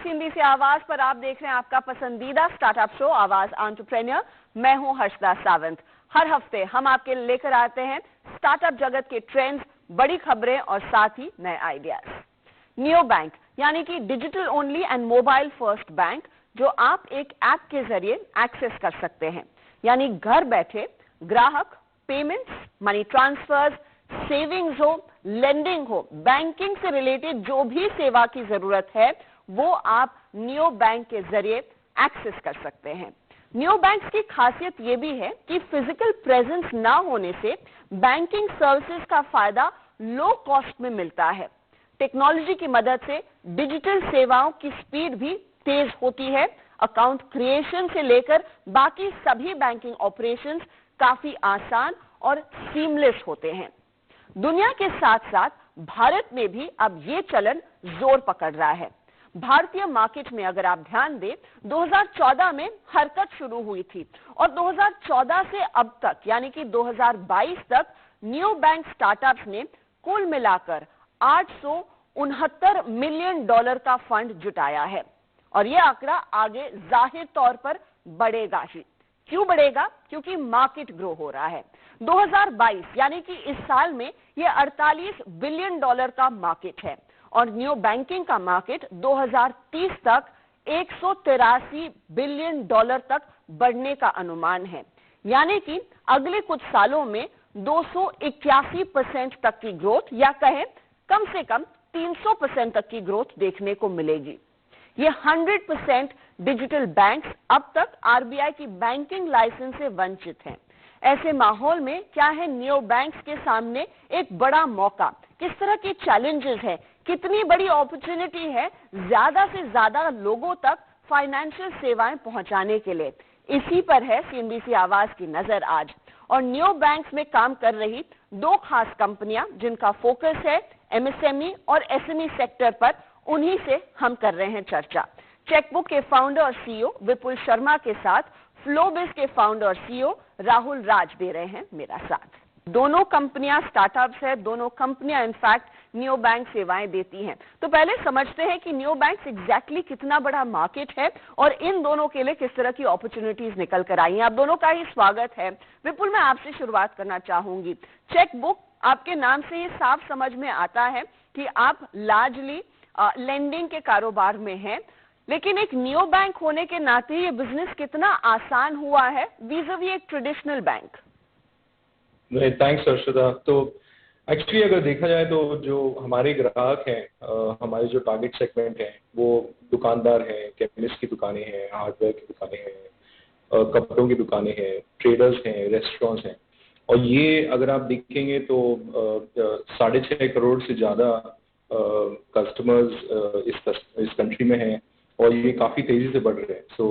CNBC आवाज पर आप देख रहे हैं आपका पसंदीदा स्टार्टअप शो आवाज एंटरप्रेन्योर। मैं हूं हर्षदा सावंत। हर हफ्ते हम आपके लेकर आते हैं स्टार्टअप जगत के ट्रेंड्स, बड़ी खबरें और साथ ही नए आइडियाज। नियो बैंक यानी कि digital only and mobile first bank, जो आप एक ऐप के जरिए एक्सेस कर सकते हैं। यानी घर बैठे ग्राहक पेमेंट्स, मनी ट्रांसफर्स, सेविंग्स हो, लेंडिंग हो, बैंकिंग से रिलेटेड जो भी सेवा की जरूरत है वो आप नियो बैंक के जरिए एक्सेस कर सकते हैं। नियो बैंक की खासियत यह भी है कि फिजिकल प्रेजेंस ना होने से बैंकिंग सर्विसेज का फायदा लो कॉस्ट में मिलता है। टेक्नोलॉजी की मदद से डिजिटल सेवाओं की स्पीड भी तेज होती है। अकाउंट क्रिएशन से लेकर बाकी सभी बैंकिंग ऑपरेशंस काफी आसान और सीमलेस होते हैं। दुनिया के साथ साथ भारत में भी अब ये चलन जोर पकड़ रहा है। भारतीय मार्केट में अगर आप ध्यान दें, 2014 में हरकत शुरू हुई थी और 2014 से अब तक यानी कि 2022 तक नियो बैंक स्टार्टअप्स ने कुल मिलाकर $869 मिलियन का फंड जुटाया है और यह आंकड़ा आगे जाहिर तौर पर बढ़ेगा ही। क्यों बढ़ेगा? क्योंकि मार्केट ग्रो हो रहा है। 2022 यानी कि इस साल में यह $48 बिलियन का मार्केट है और नियो बैंकिंग का मार्केट 2030 तक $183 बिलियन तक बढ़ने का अनुमान है। यानी कि अगले कुछ सालों में 281% तक की ग्रोथ या कहें कम से कम 300% तक की ग्रोथ देखने को मिलेगी। ये 100% डिजिटल बैंक्स अब तक आरबीआई की बैंकिंग लाइसेंस से वंचित हैं। ऐसे माहौल में क्या है नियो बैंक्स के सामने एक बड़ा मौका, किस तरह के चैलेंजेस हैं, कितनी बड़ी अपॉर्चुनिटी है ज्यादा से ज्यादा लोगों तक फाइनेंशियल सेवाएं पहुंचाने के लिए। इसी पर है सीएनबीसी आवाज की नजर आज। और नियो बैंक्स में काम कर रही दो खास कंपनियां जिनका फोकस है एमएसएमई और एसएमई सेक्टर पर, उन्हीं से हम कर रहे हैं चर्चा। चेकबुक के फाउंडर और सीईओ विपुल शर्मा के साथ फ्लोबिज के फाउंडर और सीईओ राहुल राज दे रहे हैं मेरा साथ। दोनों कंपनियां स्टार्टअप्स है, दोनों कंपनियां इनफैक्ट नियो बैंक सेवाएं देती हैं। तो पहले समझते हैं कि नियो बैंक एग्जैक्टली कितना बड़ा मार्केट है और इन दोनों के लिए किस तरह की अपॉर्चुनिटीज निकल कर आई हैं। आप दोनों का ही स्वागत है। विपुल, मैं आपसे शुरुआत करना चाहूंगी। चेकबुक, आपके नाम से ये साफ समझ में आता है कि आप लार्जली लेंडिंग के कारोबार में हैं, लेकिन एक नियो बैंक होने के नाते ये बिजनेस कितना आसान हुआ है vis-a-vis एक ट्रेडिशनल बैंक? थैंक्स हर्षदा। तो एक्चुअली अगर देखा जाए तो जो हमारे ग्राहक हैं, हमारे जो टारगेट सेगमेंट हैं वो दुकानदार हैं, केमिस्ट की दुकानें हैं, हार्डवेयर की दुकानें हैं, कपड़ों की दुकानें हैं, ट्रेडर्स हैं, रेस्टोरेंट्स हैं। और ये अगर आप देखेंगे तो 6.5 करोड़ से ज़्यादा कस्टमर्स इस कंट्री में हैं और ये काफ़ी तेज़ी से बढ़ रहे हैं। सो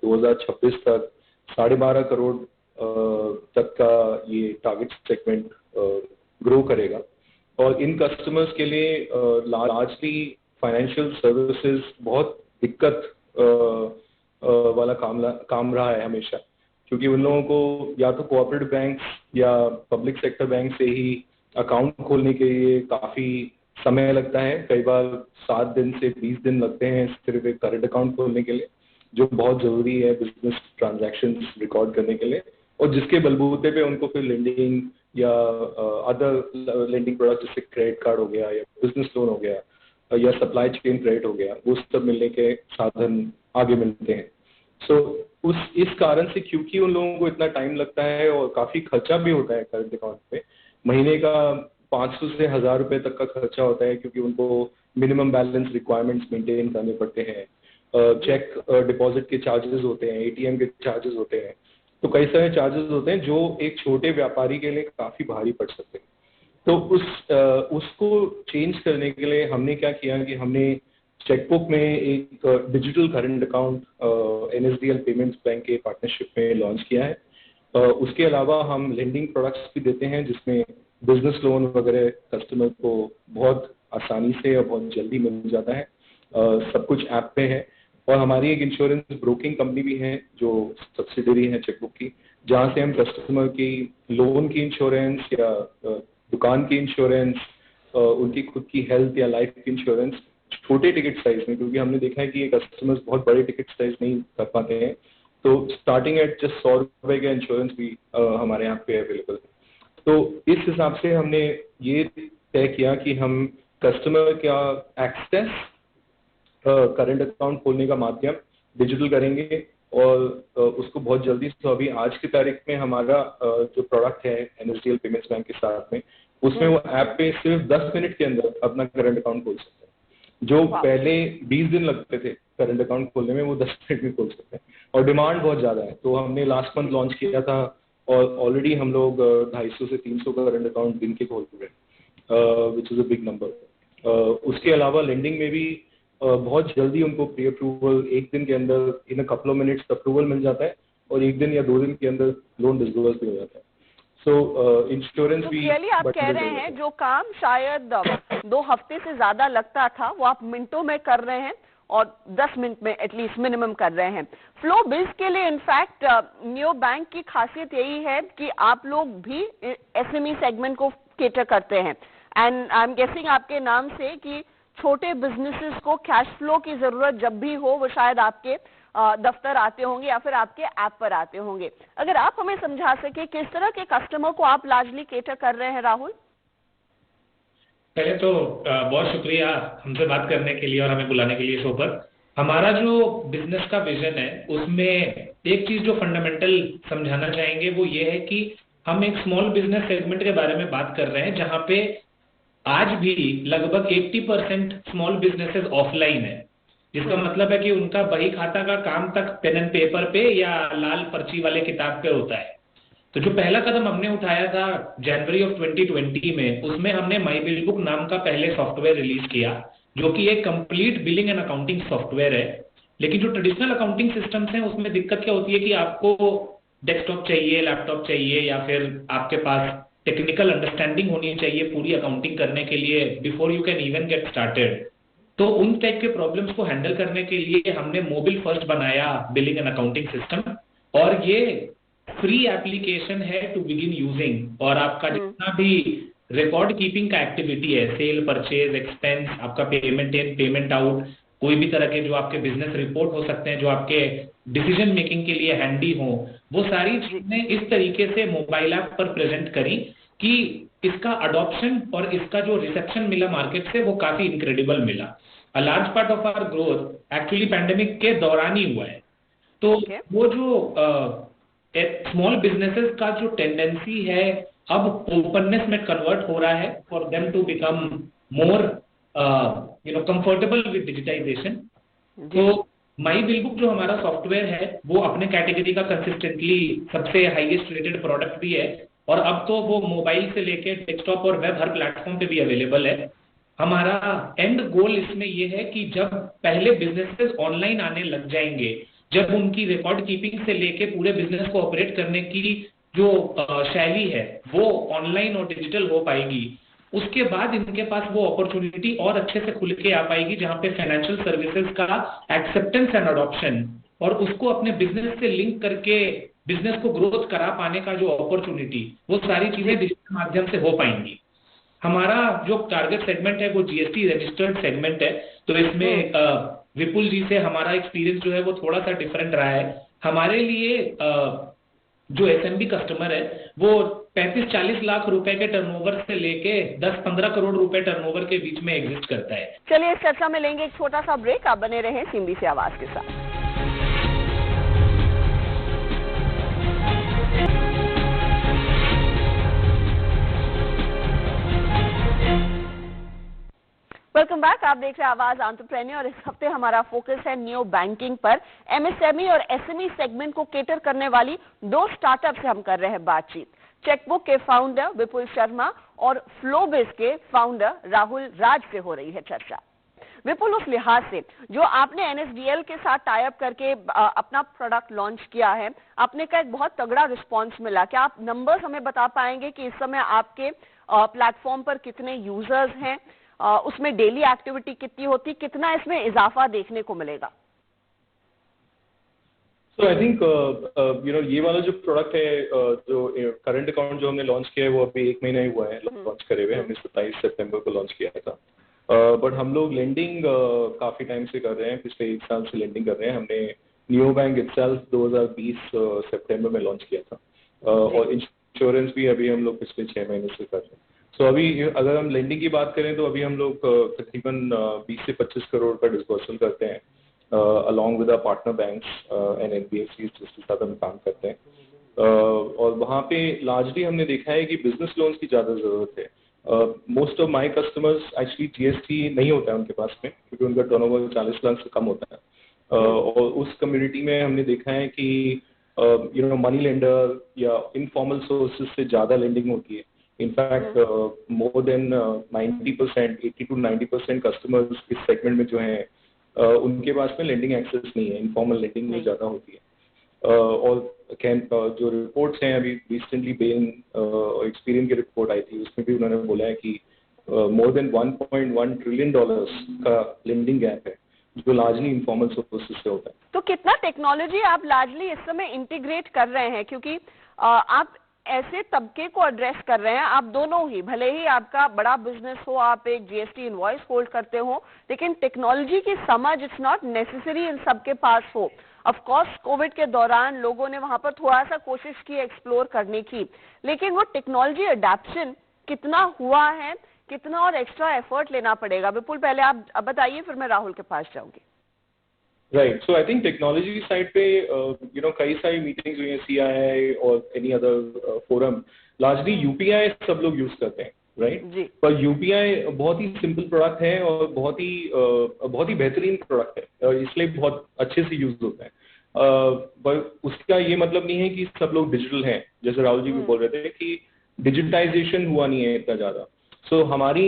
2026 तक 12.5 करोड़ तक का ये टारगेट सेगमेंट ग्रो करेगा। और इन कस्टमर्स के लिए लार्जली फाइनेंशियल सर्विसेज बहुत दिक्कत वाला काम रहा है हमेशा, क्योंकि उन लोगों को या तो कोऑपरेटिव बैंक या पब्लिक सेक्टर बैंक से ही अकाउंट खोलने के लिए काफ़ी समय लगता है। कई बार 7 दिन से 20 दिन लगते हैं सिर्फ एक करंट अकाउंट खोलने के लिए, जो बहुत ज़रूरी है बिजनेस ट्रांजैक्शंस रिकॉर्ड करने के लिए, और जिसके बलबूते पे उनको फिर लेंडिंग या अदर लेंडिंग प्रोडक्ट जैसे क्रेडिट कार्ड हो गया या बिजनेस लोन हो गया या सप्लाई चेन क्रेडिट हो गया, वो सब मिलने के साधन आगे मिलते हैं। सो इस कारण से क्योंकि उन लोगों को इतना टाइम लगता है और काफ़ी खर्चा भी होता है करंट अकाउंट पे, महीने का 500 से 1000 रुपये तक का खर्चा होता है, क्योंकि उनको मिनिमम बैलेंस रिक्वायरमेंट्स मेंटेन करने पड़ते हैं, चेक डिपॉजिट के चार्जेस होते हैं, एटीएम के चार्जेस होते हैं। तो कई सारे चार्जेस होते हैं जो एक छोटे व्यापारी के लिए काफ़ी भारी पड़ सकते हैं। तो उसको चेंज करने के लिए हमने क्या किया कि हमने चेकबुक में एक digital current account NSDL payments bank के पार्टनरशिप में लॉन्च किया है। उसके अलावा हम लेंडिंग प्रोडक्ट्स भी देते हैं जिसमें बिजनेस लोन वगैरह कस्टमर को बहुत आसानी से और बहुत जल्दी मिल जाता है। सब कुछ ऐप पे है। और हमारी एक इंश्योरेंस ब्रोकिंग कंपनी भी है जो सब्सिडरी है चेकबुक की, जहाँ से हम कस्टमर की लोन की इंश्योरेंस या दुकान की इंश्योरेंस, उनकी खुद की हेल्थ या लाइफ की इंश्योरेंस छोटे टिकट साइज में, क्योंकि हमने देखा है कि ये कस्टमर्स बहुत बड़े टिकट साइज नहीं कर पाते हैं, तो स्टार्टिंग एट जस्ट 100 रुपए का इंश्योरेंस भी हमारे यहाँ पे अवेलेबल है। तो इस हिसाब से हमने ये तय किया कि हम कस्टमर का एक्सेस करंट अकाउंट खोलने का माध्यम डिजिटल करेंगे और उसको बहुत जल्दी। तो अभी आज की तारीख में हमारा जो प्रोडक्ट है NSDL पेमेंट्स बैंक के साथ में, उसमें वो ऐप पे सिर्फ 10 मिनट के अंदर अपना करंट अकाउंट खोल सकते हैं। जो पहले 20 दिन लगते थे करंट अकाउंट खोलने में, वो 10 मिनट में खोल सकते हैं। और डिमांड बहुत ज़्यादा है, तो हमने लास्ट मंथ लॉन्च किया था और ऑलरेडी हम लोग 250 से 300 करंट अकाउंट दिन के खोल रहे हैं, which is a big number. उसके अलावा लेंडिंग में भी बहुत जल्दी उनको प्री अप्रूवल, एक दिन के अंदर in a couple of minutes approval मिल जाता है और एक दिन या 2 दिन के अंदर लोन डिसबर्स भी हो जाता है। सो इंश्योरेंस भी रियली आप कह रहे हैं जो काम शायद 2 हफ्ते से ज्यादा लगता था, वो आप मिनटों में कर रहे हैं और 10 मिनट में एटलीस्ट मिनिमम कर रहे हैं। फ्लो बिज के लिए इनफैक्ट नियो बैंक की खासियत यही है कि आप लोग भी SME सेगमेंट को केटर करते हैं, एंड आई एम गेसिंग आपके नाम से कि छोटे बिजनेसेस को कैश फ्लो की जरूरत जब भी हो वो शायद आपके दफ्तर आते होंगे या फिर आपके ऐप पर आते होंगे। अगर आप हमें समझा सके किस तरह के कस्टमर को आप लार्जली केटर कर रहे हैं राहुल? पहले तो बहुत शुक्रिया हमसे बात करने के लिए और हमें बुलाने के लिए शो पर। हमारा जो बिजनेस का विजन है उसमें एक चीज जो फंडामेंटल समझाना चाहेंगे वो ये है कि हम एक स्मॉल बिजनेस सेगमेंट के बारे में बात कर रहे हैं जहां पे आज भी लगभग 80% स्मॉल बिजनेसेस ऑफलाइन है, जिसका मतलब है कि उनका बही खाता का काम तक पेन एंड पेपर पे या लाल पर्ची वाले किताब पे होता है। तो जो पहला कदम हमने उठाया था जनवरी ऑफ 2020 में, उसमें हमने माई बिल बुक नाम का पहले सॉफ्टवेयर रिलीज किया, जो कि एक complete billing and accounting software है। लेकिन जो ट्रेडिशनल अकाउंटिंग सिस्टम्स हैं उसमें दिक्कत क्या होती है कि आपको डेस्कटॉप चाहिए, लैपटॉप चाहिए, या फिर आपके पास टेक्निकल अंडरस्टैंडिंग होनी चाहिए पूरी अकाउंटिंग करने के लिए before you can even get started. तो उन टाइप के प्रॉब्लम्स को हैंडल करने के लिए हमने मोबाइल फर्स्ट बनाया बिलिंग एंड अकाउंटिंग सिस्टम, और ये फ्री एप्लीकेशन है टू बिगिन यूजिंग। और आपका जितना भी रिकॉर्ड कीपिंग का एक्टिविटी है, सेल, परचेज, एक्सपेंस, आपका पेमेंट इन, पेमेंट आउट, कोई भी तरह के जो आपके बिजनेस रिपोर्ट हो सकते हैं जो आपके डिसीजन मेकिंग के लिए हैंडी हो, वो सारी चीजें इस तरीके से मोबाइल ऐप पर प्रेजेंट करी कि इसका अडॉप्शन और इसका जो रिसेप्शन मिला मार्केट से वो काफी इनक्रेडिबल मिला। A large part of our growth actually pandemic के दौरान ही हुआ है। तो वो जो स्मॉल बिजनेसेस का जो टेंडेंसी है अब ओपननेस में कन्वर्ट हो रहा है for them to become more comfortable with digitisation. तो माई बिल बुक जो हमारा सॉफ्टवेयर है वो अपने कैटेगरी का कंसिस्टेंटली सबसे हाईएस्ट रेटेड प्रोडक्ट भी है, और अब तो वो मोबाइल से लेके डेस्कटॉप और वेब हर प्लेटफॉर्म पे भी अवेलेबल है। हमारा एंड गोल इसमें ये है कि जब पहले बिजनेसेस ऑनलाइन आने लग जाएंगे, जब उनकी रिकॉर्ड कीपिंग से लेके पूरे बिजनेस को ऑपरेट करने की जो शैली है वो ऑनलाइन और डिजिटल हो पाएगी, उसके बाद इनके पास वो अपॉर्चुनिटी और अच्छे से खुल के आ पाएगी जहां पे फाइनेंशियल सर्विसेज का एक्सेप्टेंस एंड अडॉप्शन और उसको अपने बिजनेस से लिंक करके बिजनेस को ग्रोथ करा पाने का जो अपॉर्चुनिटी, वो सारी चीजें डिजिटल माध्यम से हो पाएंगी। हमारा जो टारगेट सेगमेंट है वो GST रजिस्टर्ड सेगमेंट है, तो इसमें विपुल जी से हमारा एक्सपीरियंस जो है वो थोड़ा सा डिफरेंट रहा है। हमारे लिए जो SMB कस्टमर है वो 35-40 लाख रुपए के टर्नओवर से लेके 10-15 करोड़ रुपए टर्नओवर के बीच में एग्जिस्ट करता है। चलिए इस चर्चा में लेंगे एक छोटा सा ब्रेक, आप बने रहें सिंधी से आवाज के साथ। वेलकम बैक, आप देख रहे हैं आवाज एंटरप्रेन्योर और इस हफ्ते हमारा फोकस है नियो बैंकिंग पर। MSME और SME सेगमेंट को केटर करने वाली 2 स्टार्टअप से हम कर रहे हैं बातचीत। चेकबुक के फाउंडर विपुल शर्मा और फ्लोबिज के फाउंडर राहुल राज से हो रही है चर्चा। विपुल, उस लिहाज से जो आपने NSDL के साथ टाई अप करके अपना प्रोडक्ट लॉन्च किया है, आपने का एक बहुत तगड़ा रिस्पॉन्स मिला। क्या आप नंबर्स हमें बता पाएंगे कि इस समय आपके प्लेटफॉर्म पर कितने यूजर्स हैं, उसमें डेली एक्टिविटी कितनी होती, कितना इसमें इजाफा देखने को मिलेगा? So I think ये वाला जो प्रोडक्ट है, जो करंट अकाउंट जो हमने लॉन्च किया है वो अभी 1 महीना ही हुआ है लॉन्च करे हुए। हमने 27 सितंबर को लॉन्च किया था। बट हम लोग लेंडिंग काफ़ी टाइम से कर रहे हैं, पिछले 1 साल से लेंडिंग कर रहे हैं। हमने नियो बैंक इटसेल्फ 2020 सितंबर में लॉन्च किया था और इंश्योरेंस भी अभी हम लोग पिछले 6 महीने से कर रहे हैं। सो अभी अगर हम लेंडिंग की बात करें तो अभी हम लोग तकरीबन 20 से 25 करोड़ का डिस्बर्सल करते हैं along with our partner banks and NBFC जिसके साथ हम काम करते हैं। और वहाँ पे लार्जली हमने देखा है कि बिजनेस लोन्स की ज़्यादा ज़रूरत है। Most of my customers actually GST नहीं होता है उनके पास में, क्योंकि उनका टर्नओवर 40 लाख से कम होता है। और उस कम्युनिटी में हमने देखा है कि मनी लेंडर या इनफॉर्मल सोर्सेज से ज़्यादा लेंडिंग होती है। In fact more than 90%, 80 to 90% customers इस सेगमेंट में जो हैं उनके पास में लेंडिंग एक्सेस नहीं है, इनफॉर्मल लेंडिंग में ज़्यादा होती है। और जो रिपोर्ट्स हैं अभी रिसेंटली बेन और एक्सपीरियंस की रिपोर्ट आई थी, उसमें भी उन्होंने बोला है कि मोर देन $1.1 ट्रिलियन का लेंडिंग गैप है जो लार्जली इनफॉर्मल सोर्सेज से होता है। तो कितना टेक्नोलॉजी आप लार्जली इस समय इंटीग्रेट कर रहे हैं, क्योंकि आप ऐसे तबके को एड्रेस कर रहे हैं, आप दोनों ही, भले ही आपका बड़ा बिजनेस हो, आप एक जीएसटी इनवॉइस होल्ड करते हो, लेकिन टेक्नोलॉजी की समझ इट्स नॉट नेसेसरी इन सबके पास हो। ऑफ कोर्स कोविड के दौरान लोगों ने वहां पर थोड़ा सा कोशिश की एक्सप्लोर करने की, लेकिन वो टेक्नोलॉजी अडेप्शन कितना हुआ है, कितना और एक्स्ट्रा एफर्ट लेना पड़ेगा? विपुल, पहले आप बताइए, फिर मैं राहुल के पास जाऊंगी। Right, so I think technology side पे कई सारी मीटिंग्स हुई हैं, सीआईआई और any other forum. Largely UPI सब लोग यूज करते हैं, राइट? पर यूपीआई बहुत ही सिंपल प्रोडक्ट है और बहुत ही बेहतरीन प्रोडक्ट है और इसलिए बहुत अच्छे से यूज होता है। पर उसका ये मतलब नहीं है कि सब लोग डिजिटल हैं, जैसे राहुल जी भी बोल रहे थे कि डिजिटाइजेशन हुआ नहीं है इतना ज्यादा। सो हमारी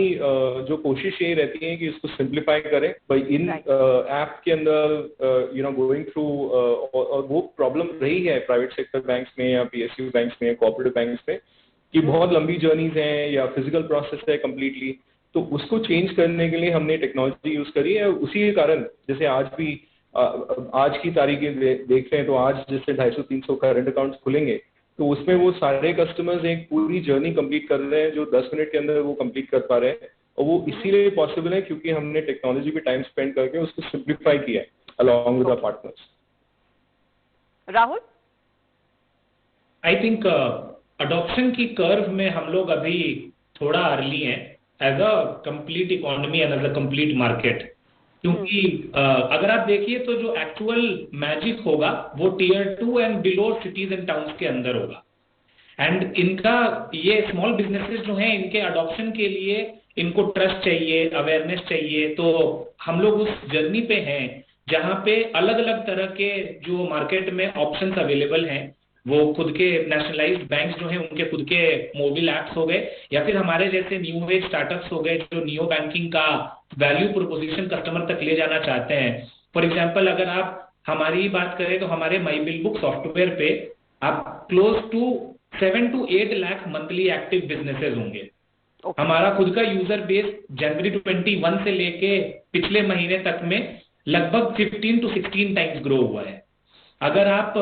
जो कोशिश ये रहती है कि इसको सिंप्लीफाई करें भाई इन ऐप के अंदर गोइंग थ्रू, और वो प्रॉब्लम रही है प्राइवेट सेक्टर बैंक्स में या पीएसयू बैंक्स में, कोऑपरेटिव बैंक्स में, कि बहुत लंबी जर्नीज हैं या फिजिकल प्रोसेस है कम्प्लीटली। तो उसको चेंज करने के लिए हमने टेक्नोलॉजी यूज करी है। उसी के कारण जैसे आज की तारीखें देख रहे हैं तो आज जैसे 250-300 करंट अकाउंट्स खुलेंगे तो उसमें वो सारे कस्टमर्स एक पूरी जर्नी कंप्लीट कर रहे हैं जो 10 मिनट के अंदर वो कंप्लीट कर पा रहे हैं। और वो इसीलिए पॉसिबल है क्योंकि हमने टेक्नोलॉजी पे टाइम स्पेंड करके उसको सिंप्लीफाई किया है along with our partners. Rahul, I think adoption की कर्व में हम लोग अभी थोड़ा अर्ली हैं as a complete economy and as a complete market, क्योंकि अगर आप देखिए तो जो एक्चुअल मैजिक होगा वो tier 2 and below cities and towns के अंदर होगा। एंड इनका ये स्मॉल बिजनेसेस जो हैं इनके अडॉप्शन के लिए इनको ट्रस्ट चाहिए, अवेयरनेस चाहिए। तो हम लोग उस जर्नी पे हैं जहां पे अलग अलग तरह के जो मार्केट में ऑप्शंस अवेलेबल हैं, वो खुद के नेशनलाइज्ड बैंक्स जो हैं उनके खुद के मोबाइल ऐप्स हो गए या फिर हमारे जैसे न्यू एज स्टार्टअप्स हो गए जो नियो बैंकिंग का वैल्यू प्रोपोजिशन कस्टमर तक ले जाना चाहते हैं। फॉर एग्जांपल अगर आप हमारी बात करें तो हमारे माई बिल बुक सॉफ्टवेयर पे आप close to 7 to 8 lakh monthly active businesses होंगे। हमारा खुद का यूजर बेस जनवरी 21 से लेके पिछले महीने तक में लगभग 15 to 16 टाइम्स ग्रो हुआ है। अगर आप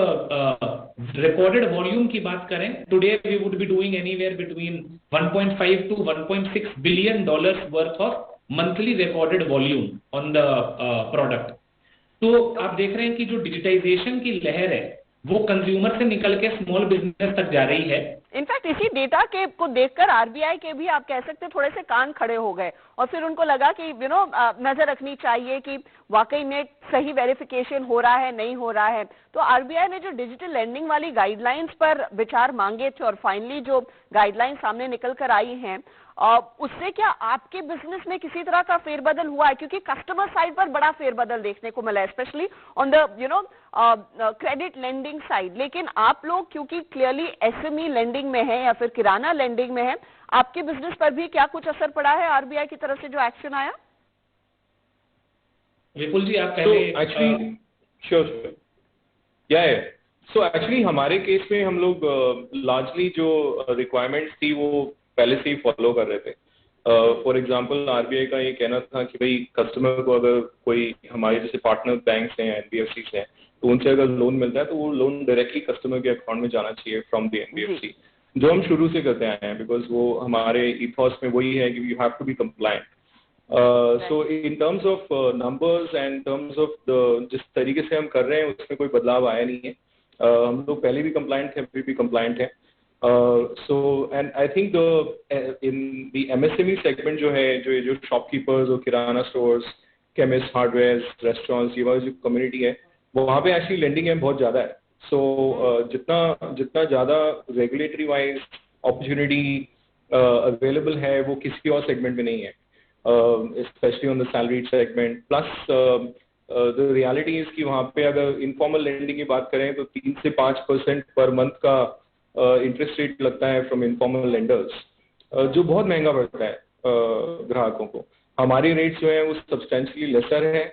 रिकॉर्डेड वॉल्यूम की बात करें, today we would be doing anywhere between 1.5 to 1.6 billion dollars worth of monthly recorded volume on the product. तो आप देख रहे हैं कि जो डिजिटाइजेशन की लहर है वो कंज्यूमर से निकल के स्मॉल बिजनेस तक जा रही है। इनफैक्ट इसी डेटा के को देखकर आरबीआई के भी आप कह सकते हैं थोड़े से कान खड़े हो गए और फिर उनको लगा कि नजर रखनी चाहिए कि वाकई में सही वेरिफिकेशन हो रहा है नहीं हो रहा है। तो आरबीआई ने जो डिजिटल लेंडिंग वाली गाइडलाइंस पर विचार मांगे थे और फाइनली जो गाइडलाइंस सामने निकल कर आई हैं, उससे क्या आपके बिजनेस में किसी तरह का फेरबदल हुआ है? क्योंकि कस्टमर साइड पर बड़ा फेरबदल देखने को मिला है, specially on the credit lending side. लेकिन आप लोग क्योंकि क्लियरली एसएमई लेंडिंग में है या फिर किराना लेंडिंग में है, आपके बिजनेस पर भी क्या कुछ असर पड़ा है आरबीआई की तरफ से जो एक्शन आया? विपुल जी आप पहले एक्चुअली श्योर सो एक्चुअली हमारे केस में हम लोग लार्जली जो रिक्वायरमेंट्स थी वो पहले से ही फॉलो कर रहे थे। फॉर एग्जांपल आरबीआई का ये कहना था कि भाई कस्टमर को अगर कोई हमारे जैसे पार्टनर बैंक्स हैं, एनबीएफसी हैं, तो उनसे अगर लोन मिलता है तो वो लोन डायरेक्टली कस्टमर के अकाउंट में जाना चाहिए फ्रॉम द एनबीएफसी, जो हम शुरू से करते आए हैं बिकॉज वो हमारे इथॉस में वही है कि you have to be compliant. So in terms of numbers and terms of the जिस तरीके से हम कर रहे हैं उसमें कोई बदलाव आया नहीं है। हम लोग पहले भी कंप्लाइंट थे, अभी भी कंप्लाइंट है। So and I think in the MSME segment जो है, जो शॉपकीपर्स और किराना स्टोर्स, केमिस्ट, हार्डवेयर, रेस्टोरेंट्स, ये वाली जो कम्युनिटी है वहाँ पे एक्चुअली लेंडिंग है बहुत ज़्यादा है। सो जितना ज़्यादा रेगुलेटरी वाइज अपॉर्चुनिटी अवेलेबल है वो किसी और सेगमेंट में नहीं है, specially on the salaried segment. Plus the reality is कि वहाँ पे अगर इनफॉर्मल लेंडिंग की बात करें तो 3 से 5% पर मंथ का इंटरेस्ट रेट लगता है फ्रॉम इनफॉर्मल लेंडर्स, जो बहुत महंगा पड़ता है ग्राहकों को। हमारे रेट्स जो है वो सब्सटेंशियली लेसर है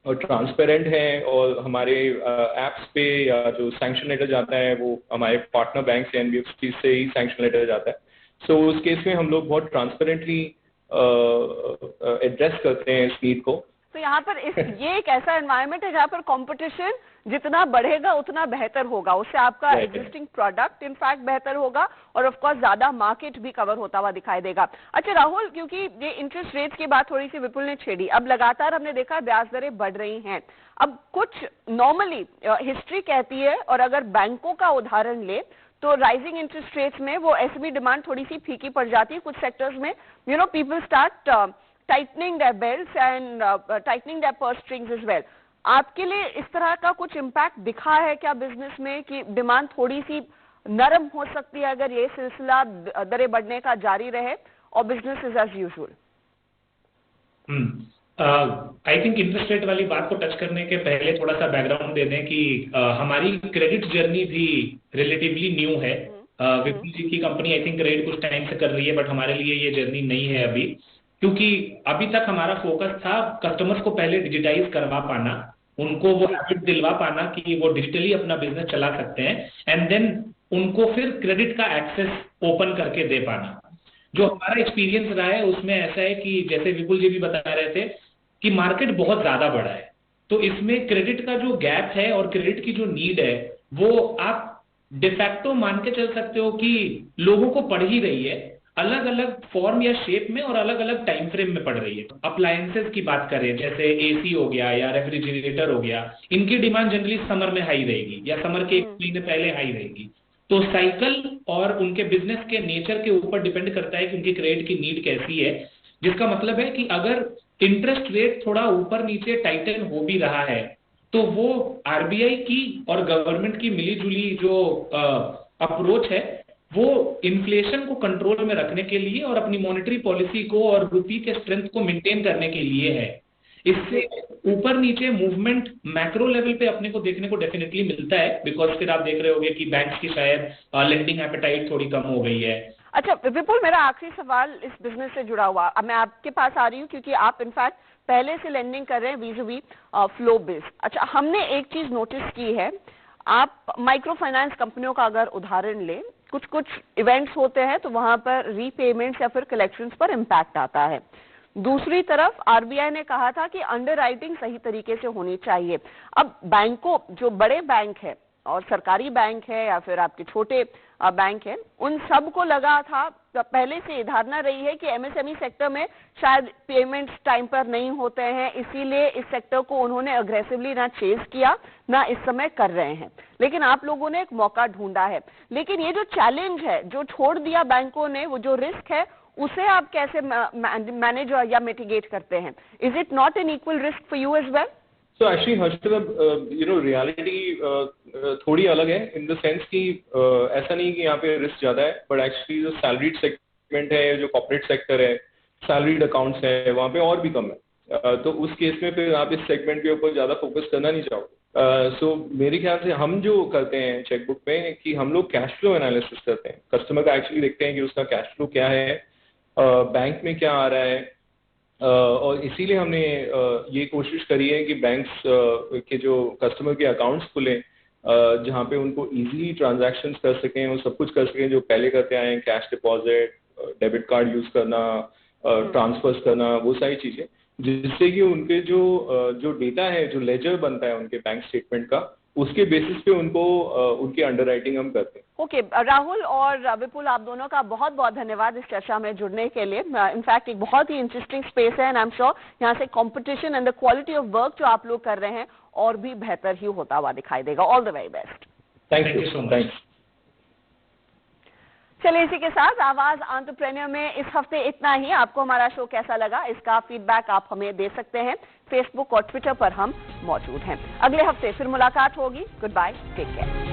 और ट्रांसपेरेंट है, और हमारे ऐप्स पे या जो सैंक्शन लेटर जाता है वो हमारे पार्टनर बैंक से, NBFC से ही सैंक्शन लेटर जाता है। सो उस केस में हम लोग बहुत ट्रांसपेरेंटली एड्रेस करते हैं इस नीड को। तो यहाँ पर ये एक ऐसा एनवायरनमेंट है जहाँ पर कंपटीशन जितना बढ़ेगा उतना बेहतर होगा, उससे आपका एग्जिस्टिंग प्रोडक्ट इनफैक्ट बेहतर होगा और ऑफ कोर्स ज्यादा मार्केट भी कवर होता हुआ दिखाई देगा। अच्छा राहुल, क्योंकि ये इंटरेस्ट रेट्स की बात थोड़ी सी विपुल ने छेड़ी, अब लगातार हमने देखा ब्याज दरें बढ़ रही हैं। अब कुछ नॉर्मली हिस्ट्री कहती है, और अगर बैंकों का उदाहरण ले तो राइजिंग इंटरेस्ट रेट्स में वो SME डिमांड थोड़ी सी फीकी पड़ जाती है। कुछ सेक्टर्स में people start tightening their belts and tightening their purse strings as well. आपके लिए इस तरह का कुछ इम्पैक्ट दिखा है क्या बिजनेस में कि डिमांड थोड़ी सी नरम हो सकती है अगर ये सिलसिला दरें बढ़ने का जारी रहे, और business is as usual? I think interest rate वाली बात को टच करने के पहले थोड़ा सा बैकग्राउंड दे दें कि हमारी क्रेडिट जर्नी भी रिलेटिवली न्यू है। विपुल जी की कंपनी आई थिंक क्रेडिट कुछ टाइम से कर रही है, बट हमारे लिए ये जर्नी नहीं है अभी, क्योंकि अभी तक हमारा फोकस था कस्टमर्स को पहले डिजिटाइज करवा पाना, उनको वो हैबिट दिलवा पाना कि वो डिजिटली अपना बिजनेस चला सकते हैं, एंड देन उनको फिर क्रेडिट का एक्सेस ओपन करके दे पाना। जो हमारा एक्सपीरियंस रहा है उसमें ऐसा है कि जैसे विपुल जी भी बता रहे थे कि मार्केट बहुत ज्यादा बड़ा है, तो इसमें क्रेडिट का जो गैप है और क्रेडिट की जो नीड है वो आप डिफैक्टो मान के चल सकते हो कि लोगों को पड़ ही रही है, अलग अलग फॉर्म या शेप में और अलग अलग टाइम फ्रेम में पड़ रही है। अप्लायंसेस की बात करें, जैसे AC हो गया या रेफ्रिजरेटर हो गया, इनकी डिमांड जनरली समर में हाई रहेगी या समर के 1 महीने पहले हाई रहेगी। तो साइकिल और उनके बिजनेस के नेचर के ऊपर डिपेंड करता है कि उनकी क्रेडिट की नीड कैसी है, जिसका मतलब है कि अगर इंटरेस्ट रेट थोड़ा ऊपर नीचे टाइटन हो भी रहा है तो वो RBI की और गवर्नमेंट की मिलीजुली जो अप्रोच है वो इन्फ्लेशन को कंट्रोल में रखने के लिए और अपनी मॉनेटरी पॉलिसी को और रुपये के स्ट्रेंथ को मेंटेन करने के लिए है। इससे ऊपर नीचे मूवमेंट मैक्रो लेवल पे अपने को देखने को डेफिनेटली मिलता है, बिकॉज फिर आप देख रहे होंगे कि बैंक्स की शायद लेंडिंग एपेटाइट थोड़ी कम हो गई है। अच्छा विपुल, मेरा आखिरी सवाल इस बिजनेस से जुड़ा हुआ, अब मैं आपके पास आ रही हूँ क्योंकि आप इनफैक्ट पहले से लेंडिंग कर रहे हैं वीज़-वी फ्लो बेस। अच्छा, हमने एक चीज नोटिस की है, आप माइक्रो फाइनेंस कंपनियों का अगर उदाहरण लें, कुछ इवेंट्स होते हैं तो वहां पर रीपेमेंट्स या फिर कलेक्शंस पर इम्पैक्ट आता है। दूसरी तरफ RBI ने कहा था कि अंडरराइटिंग सही तरीके से होनी चाहिए। अब बैंकों, जो बड़े बैंक है और सरकारी बैंक है या फिर आपके छोटे बैंक है, उन सबको लगा था पहले से ये धारणा रही है कि MSME सेक्टर में शायद पेमेंट्स टाइम पर नहीं होते हैं, इसीलिए इस सेक्टर को उन्होंने अग्रेसिवली ना चेज किया ना इस समय कर रहे हैं। लेकिन आप लोगों ने एक मौका ढूंढा है, लेकिन ये जो चैलेंज है जो छोड़ दिया बैंकों ने, वो जो रिस्क है उसे आप कैसे मैनेज या मिटिगेट करते हैं? Is it not an equal risk for you as well? So actually Harshad, reality थोड़ी अलग है इन द सेंस कि ऐसा नहीं कि यहाँ पे रिस्क ज्यादा है, बट एक्चुअली जो सैलरीड सेगमेंट है, जो कॉर्पोरेट सेक्टर है, सैलरीड अकाउंट्स है, वहाँ पे और भी कम है। तो उस केस में फिर आप इस सेगमेंट के ऊपर ज्यादा फोकस करना नहीं चाहोगे। सो मेरे ख्याल से हम जो करते हैं चेकबुक में कि हम लोग कैश फ्लो एनालिसिस करते हैं, कस्टमर का एक्चुअली देखते हैं कि उसका कैश फ्लो क्या है, बैंक में क्या आ रहा है, और इसीलिए हमने ये कोशिश करी है कि बैंक्स के जो कस्टमर के अकाउंट्स खुलें जहाँ पे उनको इजीली ट्रांजैक्शंस कर सकें, वो सब कुछ कर सकें जो पहले करते आए हैं, cash deposit, debit card use करना, ट्रांसफर्स करना, वो सारी चीज़ें, जिससे कि उनके जो डेटा है, जो लेजर बनता है उनके बैंक स्टेटमेंट का, उसके बेसिस पे उनको उनकी अंडरराइटिंग हम करते हैं। ओके, राहुल और विपुल, आप दोनों का बहुत बहुत धन्यवाद इस चर्चा में जुड़ने के लिए। इनफैक्ट एक बहुत ही इंटरेस्टिंग स्पेस है एंड आई एम श्योर यहाँ से competition and the quality of work जो आप लोग कर रहे हैं और भी बेहतर ही होता हुआ दिखाई देगा। All the very best. Thank you so much. चलिए, इसी के साथ आवाज एंटरप्रेन्योर में इस हफ्ते इतना ही। आपको हमारा शो कैसा लगा, इसका फीडबैक आप हमें दे सकते हैं। फेसबुक और ट्विटर पर हम मौजूद हैं। अगले हफ्ते फिर मुलाकात होगी। Goodbye, take care.